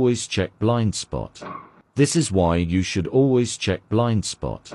always check blind spot. This is why you should always check blind spot.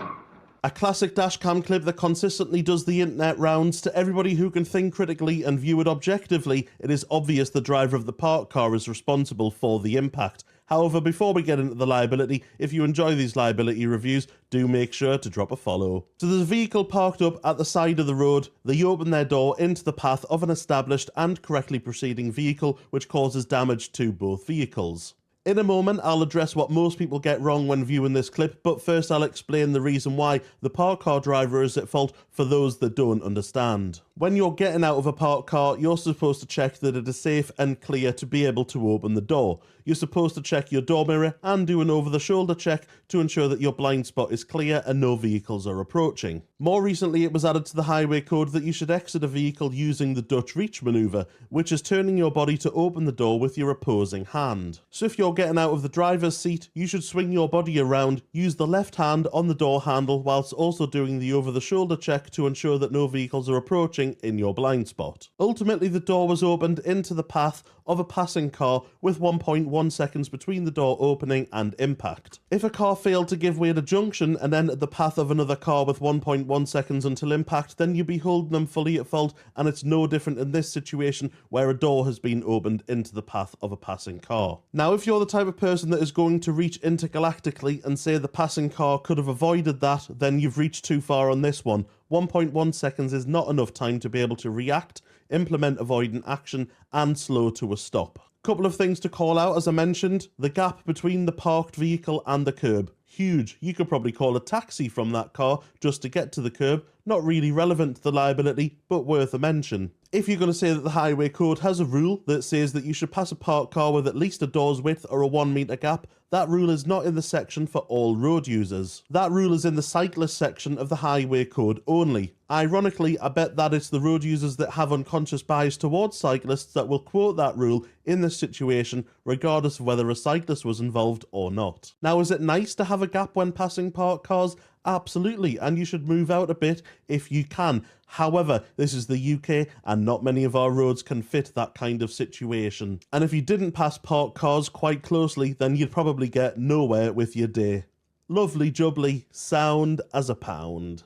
A classic dashcam clip that consistently does the internet rounds. To everybody who can think critically and view it objectively, it is obvious the driver of the parked car is responsible for the impact. However, before we get into the liability, if you enjoy these liability reviews, do make sure to drop a follow. So there's a vehicle parked up at the side of the road. They open their door into the path of an established and correctly proceeding vehicle, which causes damage to both vehicles. In a moment, I'll address what most people get wrong when viewing this clip, but first I'll explain the reason why the parked car driver is at fault for those that don't understand. When you're getting out of a parked car, you're supposed to check that it is safe and clear to be able to open the door. You're supposed to check your door mirror and do an over-the-shoulder check to ensure that your blind spot is clear and no vehicles are approaching. More recently, it was added to the highway code that you should exit a vehicle using the Dutch reach manoeuvre, which is turning your body to open the door with your opposing hand. So if you're getting out of the driver's seat, you should swing your body around, use the left hand on the door handle whilst also doing the over-the-shoulder check to ensure that no vehicles are approaching in your blind spot. Ultimately, the door was opened into the path of a passing car with 1.1 seconds between the door opening and impact. If a car failed to give way at a junction and entered the path of another car with 1.1 seconds until impact, then you'd be holding them fully at fault, and it's no different in this situation where a door has been opened into the path of a passing car. Now, if you're the type of person that is going to reach intergalactically and say the passing car could have avoided that, then you've reached too far on this one. 1.1 seconds is not enough time to be able to react, implement avoidant action, and slow to a stop. Couple of things to call out, as I mentioned, the gap between the parked vehicle and the curb. Huge. You could probably call a taxi from that car just to get to the curb. Not really relevant to the liability, but worth a mention. If you're going to say that the highway code has a rule that says that you should pass a parked car with at least a door's width or a 1 metre gap, that rule is not in the section for all road users. That rule is in the cyclist section of the highway code only. Ironically, I bet that it's the road users that have unconscious bias towards cyclists that will quote that rule in this situation, regardless of whether a cyclist was involved or not. Now, is it nice to have a gap when passing parked cars? Absolutely, and you should move out a bit if you can. However, this is the UK and not many of our roads can fit that kind of situation. And if you didn't pass parked cars quite closely, then you'd probably get nowhere with your day. Lovely jubbly, sound as a pound.